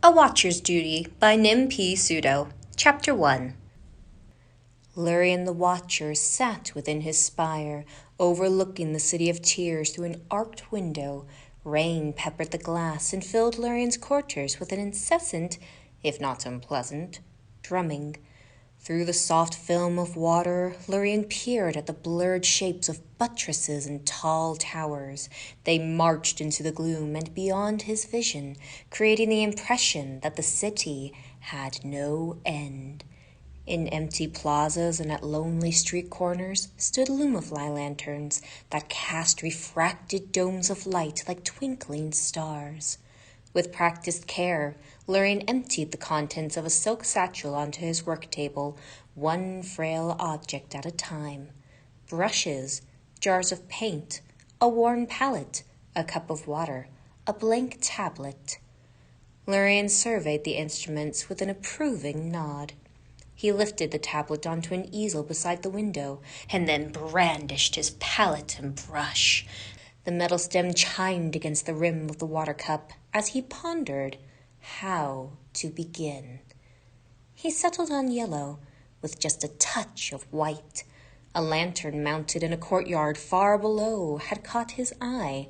A Watcher's Duty by Nim P. Pseudo. Chapter 1. Lurien the Watcher sat within his spire, overlooking the City of Tears through an arched window. Rain peppered the glass and filled Lurien's quarters with an incessant, if not unpleasant, drumming. Through the soft film of water, Lurien peered at the blurred shapes of buttresses and tall towers. They marched into the gloom and beyond his vision, creating the impression that the city had no end. In empty plazas and at lonely street corners stood lumify lanterns that cast refracted domes of light like twinkling stars. With practiced care, Lurien emptied the contents of a silk satchel onto his work table, one frail object at a time. Brushes, jars of paint, a worn palette, a cup of water, a blank tablet. Lurien surveyed the instruments with an approving nod. He lifted the tablet onto an easel beside the window, and then brandished his palette and brush. The metal stem chimed against the rim of the water cup as he pondered how to begin. He settled on yellow, with just a touch of white. A lantern mounted in a courtyard far below had caught his eye,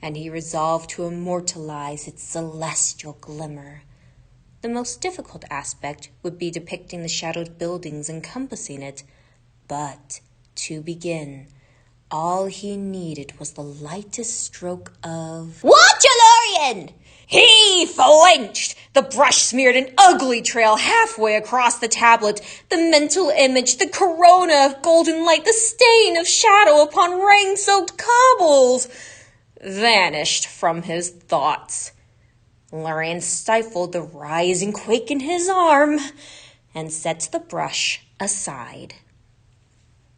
and he resolved to immortalize its celestial glimmer. The most difficult aspect would be depicting the shadowed buildings encompassing it, but to begin, all he needed was the lightest stroke of... Watch, Lurien! He flinched. The brush smeared an ugly trail halfway across the tablet. The mental image, the corona of golden light, the stain of shadow upon rain-soaked cobbles, vanished from his thoughts. Lurien stifled the rising quake in his arm and set the brush aside.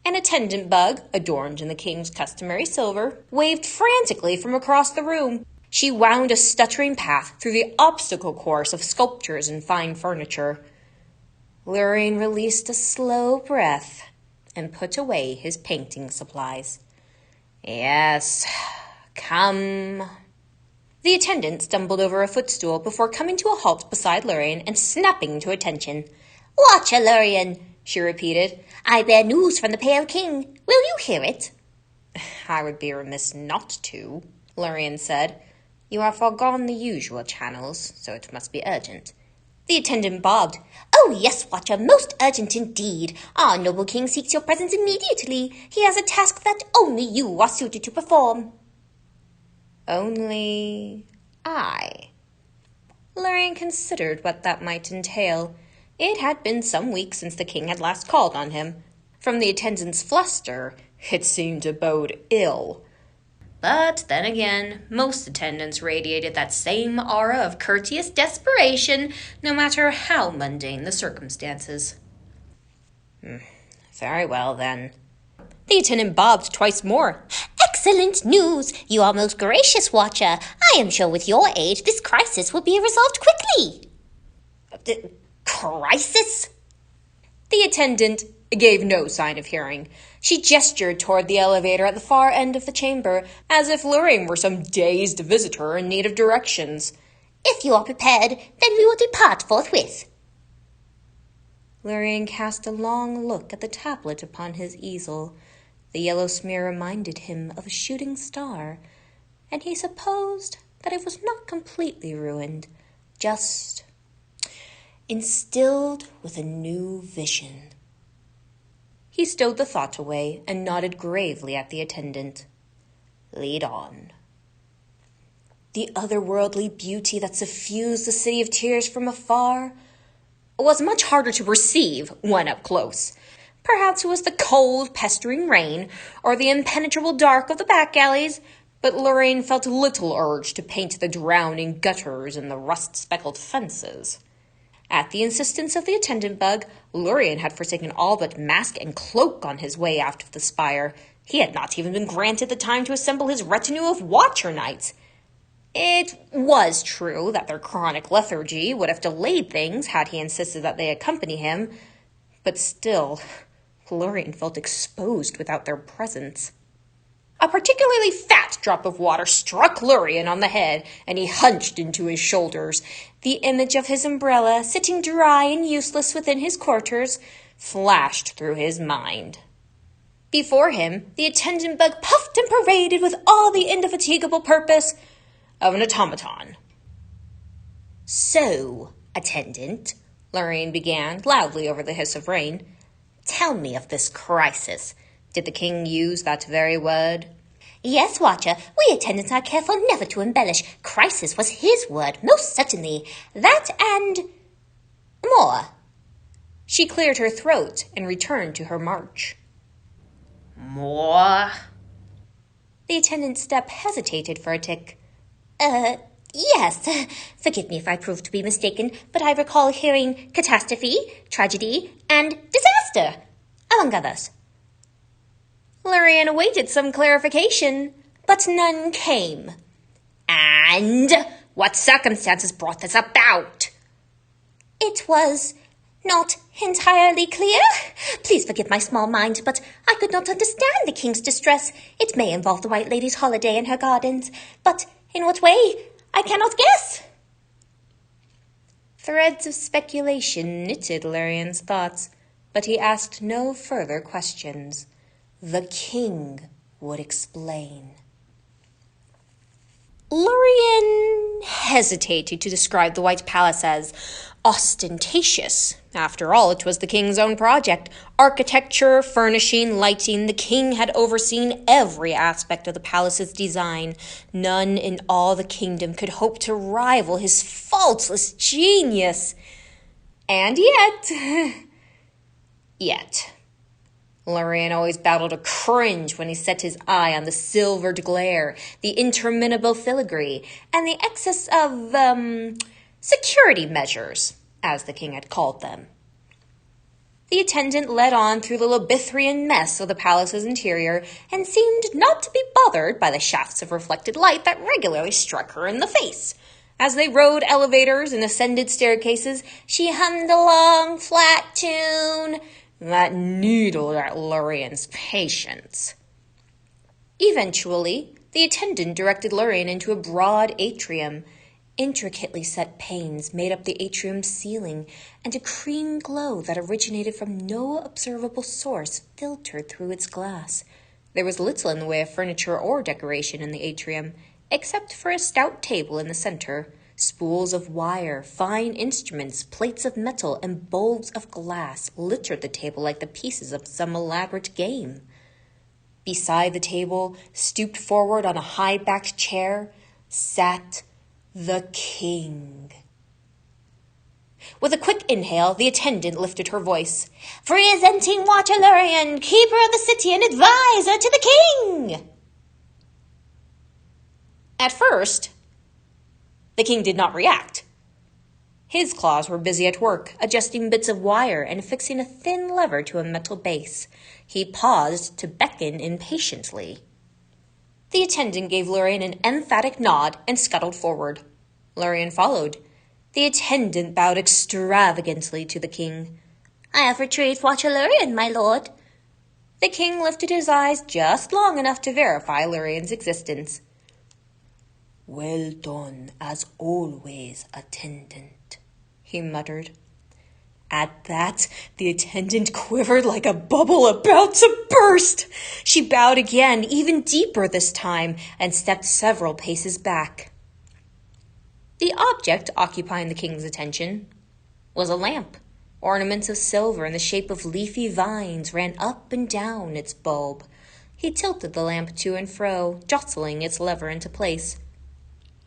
An attendant bug, adorned in the king's customary silver, waved frantically from across the room. She wound a stuttering path through the obstacle course of sculptures and fine furniture. Lurien released a slow breath and put away his painting supplies. Yes, come. The attendant stumbled over a footstool before coming to a halt beside Lurien and snapping to attention. Watch, Lurien, she repeated. I bear news from the Pale King. Will you hear it? I would be remiss not to, Lurien said. You have foregone the usual channels, so it must be urgent. The attendant bobbed. Oh, yes, Watcher, most urgent indeed. Our noble king seeks your presence immediately. He has a task that only you are suited to perform. Only I. Lurien considered what that might entail. It had been some weeks since the king had last called on him. From the attendant's fluster, it seemed to bode ill. But then again, most attendants radiated that same aura of courteous desperation, no matter how mundane the circumstances. Very well, then. The attendant bobbed twice more. Excellent news! You are most gracious, Watcher. I am sure with your aid, this crisis will be resolved quickly. Crisis? The attendant gave no sign of hearing. She gestured toward the elevator at the far end of the chamber, as if Lurien were some dazed visitor in need of directions. If you are prepared, then we will depart forthwith. Lurien cast a long look at the tablet upon his easel. The yellow smear reminded him of a shooting star, and he supposed that it was not completely ruined, just instilled with a new vision. He stowed the thought away and nodded gravely at the attendant. Lead on. The otherworldly beauty that suffused the City of Tears from afar was much harder to perceive when up close. Perhaps it was the cold, pestering rain, or the impenetrable dark of the back alleys, but Lurien felt little urge to paint the drowning gutters and the rust-speckled fences. At the insistence of the attendant bug, Lurien had forsaken all but mask and cloak on his way out of the spire. He had not even been granted the time to assemble his retinue of Watcher Knights. It was true that their chronic lethargy would have delayed things had he insisted that they accompany him, but still, Lurien felt exposed without their presence. A particularly fat drop of water struck Lurien on the head, and he hunched into his shoulders. The image of his umbrella, sitting dry and useless within his quarters, flashed through his mind. Before him, the attendant bug puffed and paraded with all the indefatigable purpose of an automaton. "So, attendant," Lurien began, loudly over the hiss of rain, "tell me of this crisis. Did the king use that very word? Yes, Watcher, we attendants are careful never to embellish. Crisis was his word, most certainly. That and more." She cleared her throat and returned to her march. More? The attendant's step hesitated for a tick. Yes. Forgive me if I prove to be mistaken, but I recall hearing catastrophe, tragedy, and disaster, among others. Lurien awaited some clarification, but none came. And what circumstances brought this about? It was not entirely clear. Please forgive my small mind, but I could not understand the king's distress. It may involve the White Lady's holiday in her gardens, but in what way, I cannot guess. Threads of speculation knitted Lurien's thoughts, but he asked no further questions. The king would explain. Lurien hesitated to describe the White Palace as ostentatious. After all, it was the king's own project. Architecture, furnishing, lighting, the king had overseen every aspect of the palace's design. None in all the kingdom could hope to rival his faultless genius. And yet, Lurien always battled a cringe when he set his eye on the silvered glare, the interminable filigree, and the excess of, security measures, as the king had called them. The attendant led on through the labyrinthine mess of the palace's interior and seemed not to be bothered by the shafts of reflected light that regularly struck her in the face. As they rode elevators and ascended staircases, she hummed a long, flat tune that needled at Lurien's patience. Eventually, the attendant directed Lurien into a broad atrium. Intricately set panes made up the atrium's ceiling, and a cream glow that originated from no observable source filtered through its glass. There was little in the way of furniture or decoration in the atrium, except for a stout table in the center. Spools of wire, fine instruments, plates of metal, and bulbs of glass littered the table like the pieces of some elaborate game. Beside the table, stooped forward on a high-backed chair, sat the king. With a quick inhale, the attendant lifted her voice. "Presenting Watcher Lurien, keeper of the city and advisor to the king!" At first, the king did not react. His claws were busy at work, adjusting bits of wire and affixing a thin lever to a metal base. He paused to beckon impatiently. The attendant gave Lurien an emphatic nod and scuttled forward. Lurien followed. The attendant bowed extravagantly to the king. "I have retrieved Watcher Lurien, my lord." The king lifted his eyes just long enough to verify Lurien's existence. "Well done, as always, attendant," he muttered. At that, the attendant quivered like a bubble about to burst. She bowed again, even deeper this time, and stepped several paces back. The object occupying the king's attention was a lamp. Ornaments of silver in the shape of leafy vines ran up and down its bulb. He tilted the lamp to and fro, jostling its lever into place.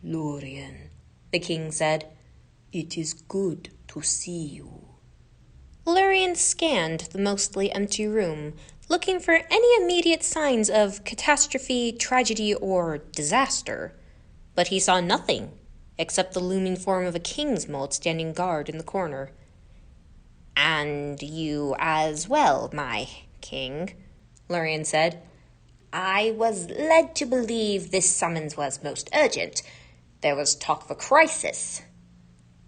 "Lurien," the king said, "it is good to see you." Lurien scanned the mostly empty room, looking for any immediate signs of catastrophe, tragedy, or disaster. But he saw nothing, except the looming form of a king's mold standing guard in the corner. "And you as well, my king," Lurien said. "I was led to believe this summons was most urgent. There was talk of a crisis."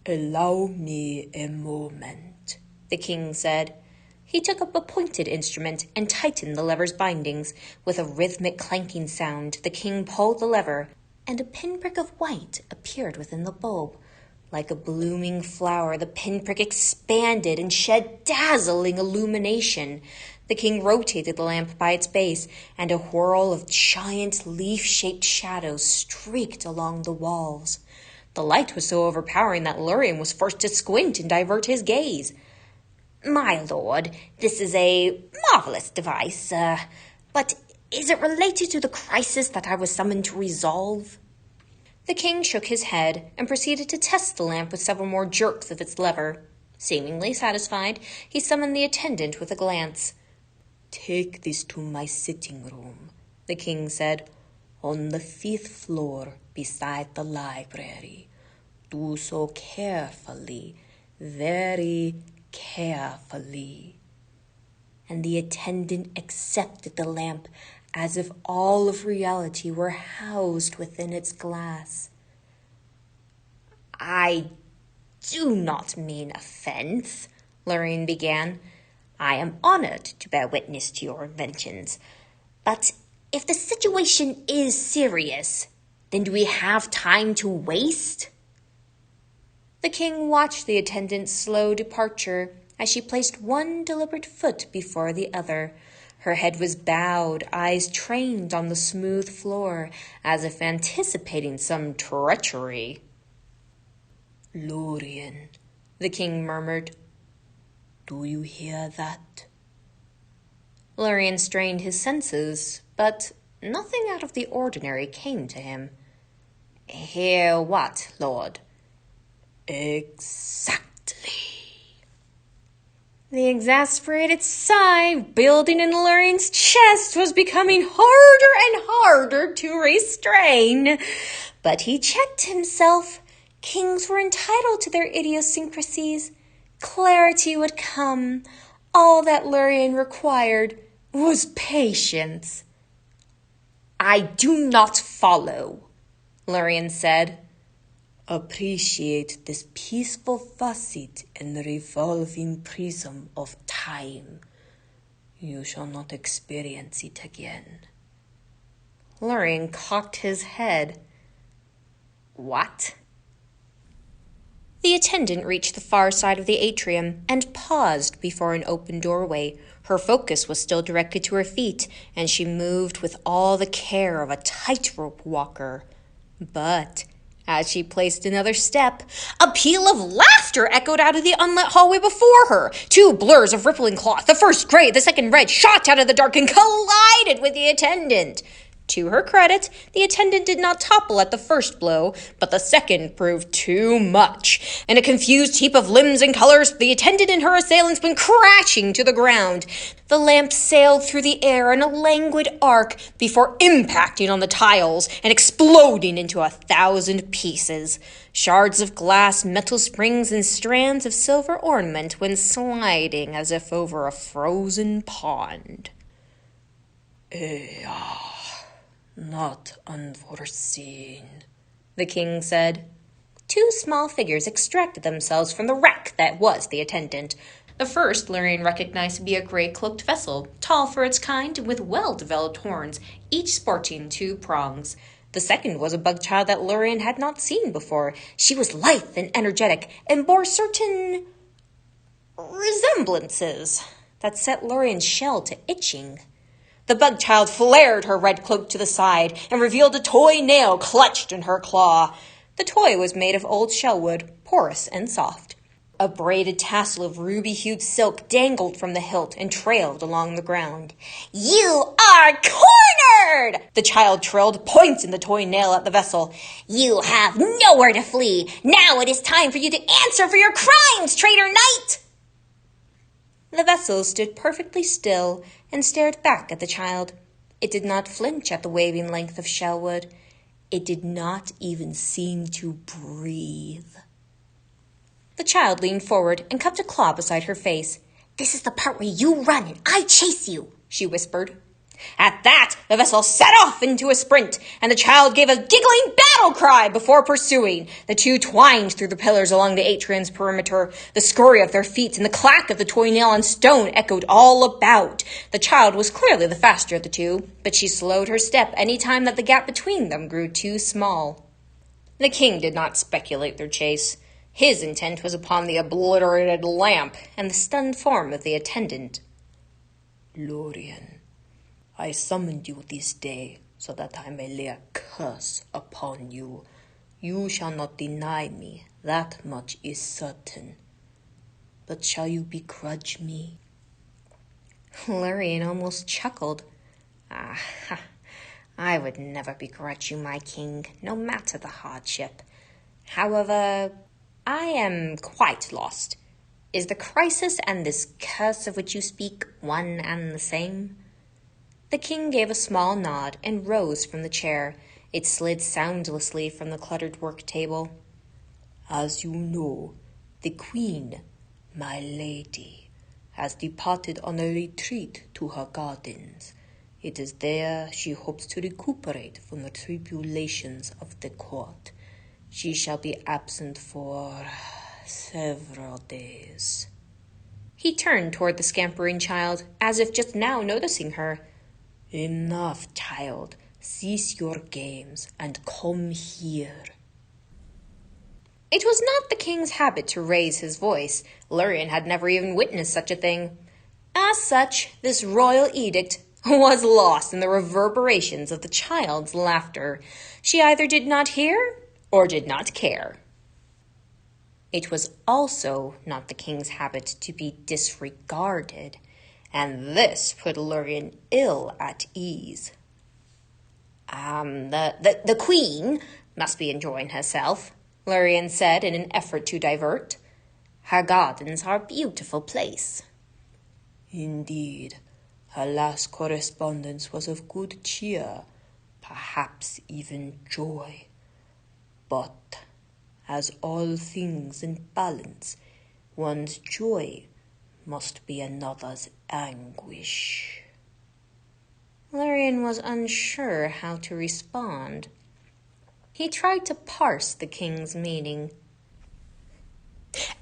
"Allow me a moment," the king said. He took up a pointed instrument and tightened the lever's bindings. With a rhythmic clanking sound, the king pulled the lever, and a pinprick of white appeared within the bulb. Like a blooming flower, the pinprick expanded and shed dazzling illumination. The king rotated the lamp by its base, and a whirl of giant leaf-shaped shadows streaked along the walls. The light was so overpowering that Lurien was forced to squint and divert his gaze. My lord, this is a marvelous device, but is it related to the crisis that I was summoned to resolve? The king shook his head and proceeded to test the lamp with several more jerks of its lever. Seemingly satisfied, he summoned the attendant with a glance. "Take this to my sitting room," the king said, "on the 5th floor beside the library. Do so carefully, very carefully." And the attendant accepted the lamp as if all of reality were housed within its glass. "I do not mean offense," Lurien began. "I am honored to bear witness to your inventions. But if the situation is serious, then do we have time to waste?" The king watched the attendant's slow departure as she placed one deliberate foot before the other. Her head was bowed, eyes trained on the smooth floor, as if anticipating some treachery. "Lurien," the king murmured, "do you hear that?" Lurien strained his senses, but nothing out of the ordinary came to him. "Hear what, lord?" "Exactly." The exasperated sigh building in Lurien's chest was becoming harder and harder to restrain. But he checked himself. Kings were entitled to their idiosyncrasies. Clarity would come. All that Lurien required was patience. "I do not follow," Lurien said. "Appreciate this peaceful facet in the revolving prism of time. You shall not experience it again." Lurien cocked his head. "What?" The attendant reached the far side of the atrium and paused before an open doorway. Her focus was still directed to her feet, and she moved with all the care of a tightrope walker. But as she placed another step, a peal of laughter echoed out of the unlit hallway before her. Two blurs of rippling cloth, the first gray, the second red, shot out of the dark and collided with the attendant. To her credit, the attendant did not topple at the first blow, but the second proved too much. In a confused heap of limbs and colors, the attendant and her assailants went crashing to the ground. The lamp sailed through the air in a languid arc before impacting on the tiles and exploding into 1,000 pieces. Shards of glass, metal springs, and strands of silver ornament went sliding as if over a frozen pond. "Not unforeseen," the king said. Two small figures extracted themselves from the wreck that was the attendant. The first Lurien recognized to be a gray-cloaked vessel, tall for its kind and with well-developed horns, each sporting 2 prongs. The second was a bug child that Lurien had not seen before. She was lithe and energetic and bore certain resemblances that set Lurien's shell to itching. The bug child flared her red cloak to the side and revealed a toy nail clutched in her claw. The toy was made of old shellwood, porous and soft. A braided tassel of ruby-hued silk dangled from the hilt and trailed along the ground. "You are cornered!" The child trilled, pointing the toy nail at the vessel. "You have nowhere to flee. Now it is time for you to answer for your crimes, traitor knight!" The vessel stood perfectly still and stared back at the child. It did not flinch at the waving length of shellwood. It did not even seem to breathe. The child leaned forward and cupped a claw beside her face. "This is the part where you run and I chase you," she whispered. At that, the vessel set off into a sprint, and the child gave a giggling battle cry before pursuing. The two twined through the pillars along the atrium's perimeter. The scurry of their feet and the clack of the toy nail on stone echoed all about. The child was clearly the faster of the two, but she slowed her step any time that the gap between them grew too small. The king did not speculate their chase. His intent was upon the obliterated lamp and the stunned form of the attendant. Lorien, I summoned you this day so that I may lay a curse upon you. You shall not deny me, that much is certain. But shall you begrudge me? Lurien almost chuckled. I would never begrudge you, my king, no matter the hardship. However, I am quite lost. Is the crisis and this curse of which you speak one and the same? The king gave a small nod and rose from the chair. It slid soundlessly from the cluttered work table. As you know, the queen, my lady, has departed on a retreat to her gardens. It is there she hopes to recuperate from the tribulations of the court. She shall be absent for several days. He turned toward the scampering child, as if just now noticing her. Enough, child. Cease your games and come here. It was not the king's habit to raise his voice. Lurien had never even witnessed such a thing. As such, this royal edict was lost in the reverberations of the child's laughter. She either did not hear or did not care. It was also not the king's habit to be disregarded, and this put Lurien ill at ease. The queen must be enjoying herself, Lurien said in an effort to divert. Her gardens are a beautiful place. Indeed, her last correspondence was of good cheer, perhaps even joy. But, as all things in balance, one's joy must be another's anguish. Lurien was unsure how to respond. He tried to parse the king's meaning.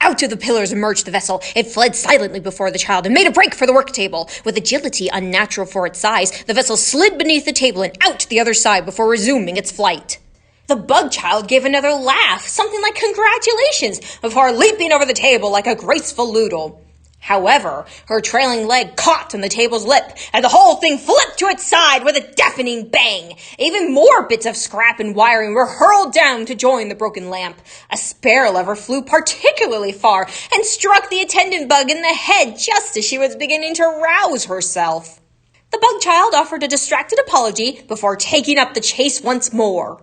Out of the pillars emerged the vessel. It fled silently before the child and made a break for the work table. With agility unnatural for its size, the vessel slid beneath the table and out to the other side before resuming its flight. The bug child gave another laugh, something like congratulations, before leaping over the table like a graceful noodle. However, her trailing leg caught on the table's lip, and the whole thing flipped to its side with a deafening bang. Even more bits of scrap and wiring were hurled down to join the broken lamp. A spare lever flew particularly far and struck the attendant bug in the head just as she was beginning to rouse herself. The bug child offered a distracted apology before taking up the chase once more.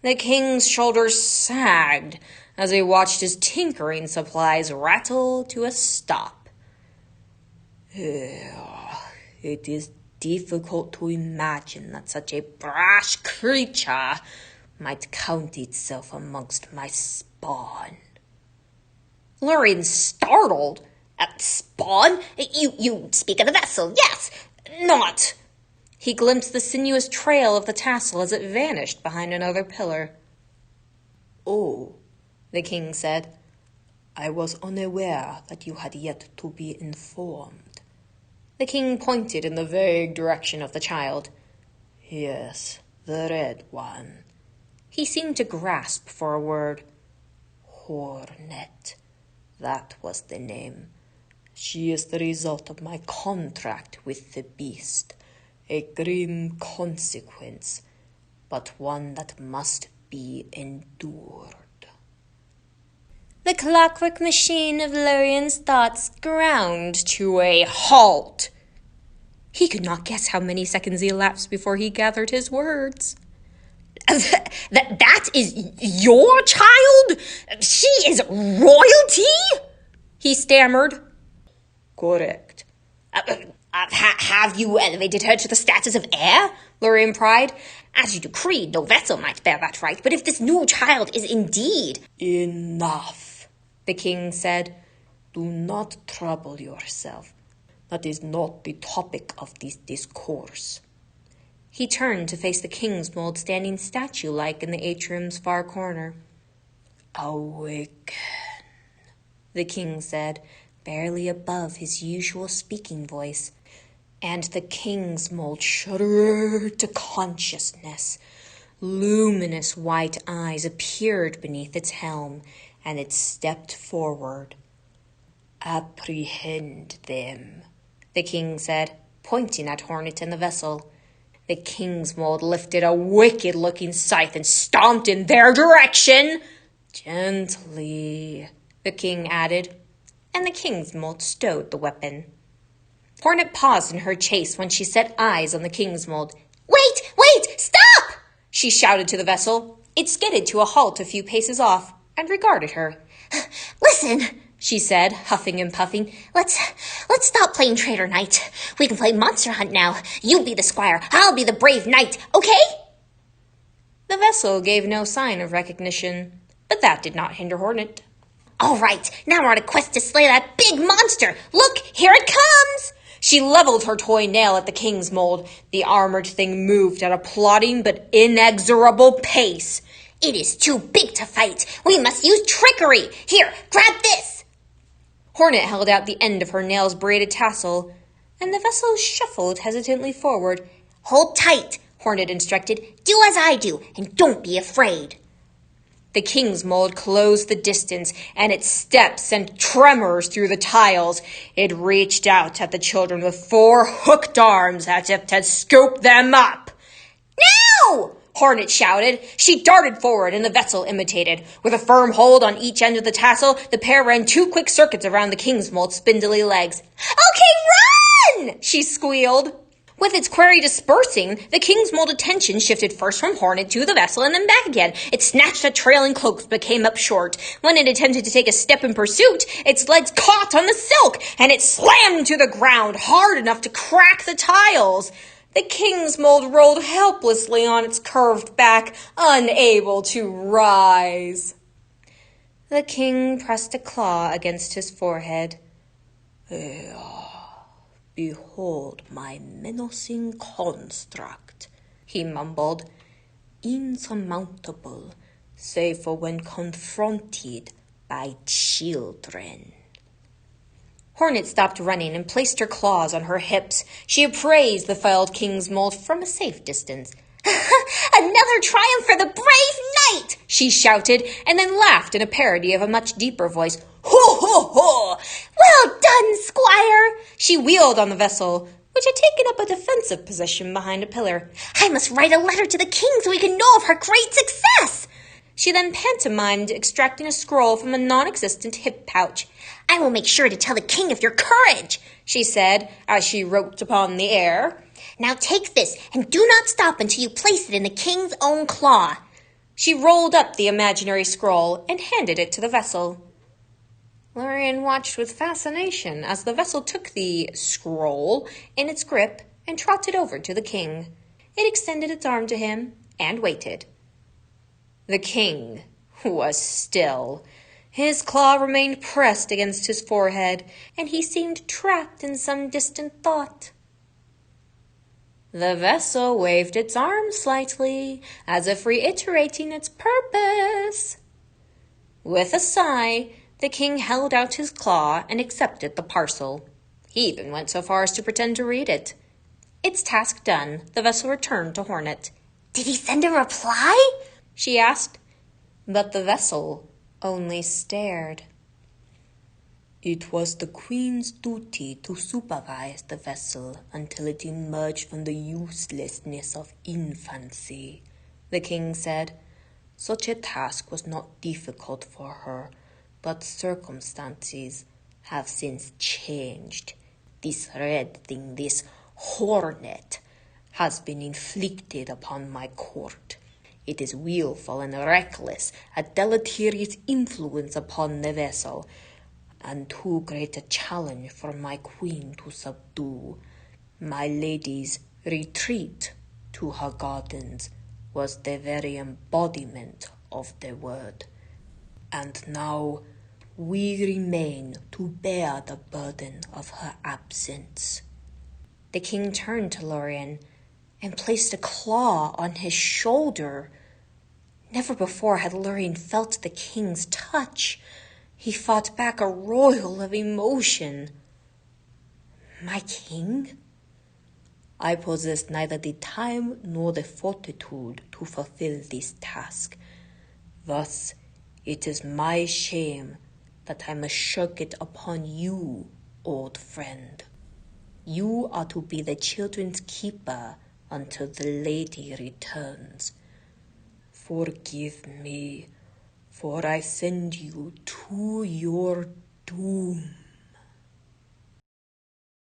The king's shoulders sagged as he watched his tinkering supplies rattle to a stop. It is difficult to imagine that such a brash creature might count itself amongst my spawn. Lurien startled. Spawn? You speak of the vessel, yes. Not. He glimpsed the sinuous trail of the tassel as it vanished behind another pillar. Oh, the king said. I was unaware that you had yet to be informed. The king pointed in the vague direction of the child. Yes, the red one. He seemed to grasp for a word. Hornet. That was the name. She is the result of my contract with the beast. A grim consequence, but one that must be endured. The clockwork machine of Lurien's thoughts ground to a halt. He could not guess how many seconds elapsed before he gathered his words. That is your child? She is royalty? He stammered. Correct. Have you elevated her to the status of heir? Lurien cried. As you decreed, no vessel might bear that right, but if this new child is indeed... Enough, the king said. Do not trouble yourself. That is not the topic of this discourse. He turned to face the king's mold standing statue-like in the atrium's far corner. Awaken, the king said, barely above his usual speaking voice, and the king's mold shuddered to consciousness. Luminous white eyes appeared beneath its helm, and it stepped forward. Apprehend them, the king said, pointing at Hornet and the vessel. The king's mold lifted a wicked-looking scythe and stomped in their direction. Gently, the king added, and the king's mold stowed the weapon. Hornet paused in her chase when she set eyes on the king's mold. Wait, stop! She shouted to the vessel. It skidded to a halt a few paces off and regarded her. Listen, she said, huffing and puffing. Let's stop playing traitor knight. We can play monster hunt now. You be the squire, I'll be the brave knight, okay? The vessel gave no sign of recognition, but that did not hinder Hornet. All right, now we're on a quest to slay that big monster. Look, here it comes! She leveled her toy nail at the king's mold. The armored thing moved at a plodding but inexorable pace. It is too big to fight. We must use trickery. Here, grab this. Hornet held out the end of her nail's braided tassel, and the vessel shuffled hesitantly forward. Hold tight, Hornet instructed. Do as I do, and don't be afraid. The king's mold closed the distance, and its steps sent tremors through the tiles. It reached out at the children with 4 hooked arms as if to scoop them up. No! Hornet shouted. She darted forward, and the vessel imitated. With a firm hold on each end of the tassel, the pair ran 2 quick circuits around the king's mold's spindly legs. Okay, run! She squealed. With its quarry dispersing, the king's mold attention shifted first from Hornet to the vessel and then back again. It snatched at trailing cloaks but came up short. When it attempted to take a step in pursuit, its legs caught on the silk, and it slammed to the ground hard enough to crack the tiles. The king's mold rolled helplessly on its curved back, unable to rise. The king pressed a claw against his forehead. Behold my menacing construct, he mumbled, insurmountable, save for when confronted by children. Hornet stopped running and placed her claws on her hips. She appraised the foiled king's mold from a safe distance. Another triumph for the brave knight! She shouted, and then laughed in a parody of a much deeper voice. Ho, ho, ho! Well done, squire! She wheeled on the vessel, which had taken up a defensive position behind a pillar. I must write a letter to the king so he can know of her great success! She then pantomimed extracting a scroll from a non-existent hip pouch. I will make sure to tell the king of your courage, she said, as she wrote upon the air. Now take this, and do not stop until you place it in the king's own claw. She rolled up the imaginary scroll and handed it to the vessel. Lorien watched with fascination as the vessel took the scroll in its grip and trotted over to the king. It extended its arm to him and waited. The king was still. His claw remained pressed against his forehead, and he seemed trapped in some distant thought. The vessel waved its arm slightly, as if reiterating its purpose. With a sigh, the king held out his claw and accepted the parcel. He even went so far as to pretend to read it. Its task done, the vessel returned to Hornet. Did he send a reply? She asked, but the vessel only stared. It was the queen's duty to supervise the vessel until it emerged from the uselessness of infancy, the king said. Such a task was not difficult for her, but circumstances have since changed. This red thing, this hornet, has been inflicted upon my court. It is willful and reckless, a deleterious influence upon the vessel, and too great a challenge for my queen to subdue. My lady's retreat to her gardens was the very embodiment of the word. And now, We remain to bear the burden of her absence." The king turned to Lorien and placed a claw on his shoulder. Never before had Lorien felt the king's touch. He fought back a roil of emotion. "My king?" "I possess neither the time nor the fortitude to fulfill this task. Thus, it is my shame that I must shirk it upon you, old friend. You are to be the children's keeper until the lady returns. Forgive me, for I send you to your doom."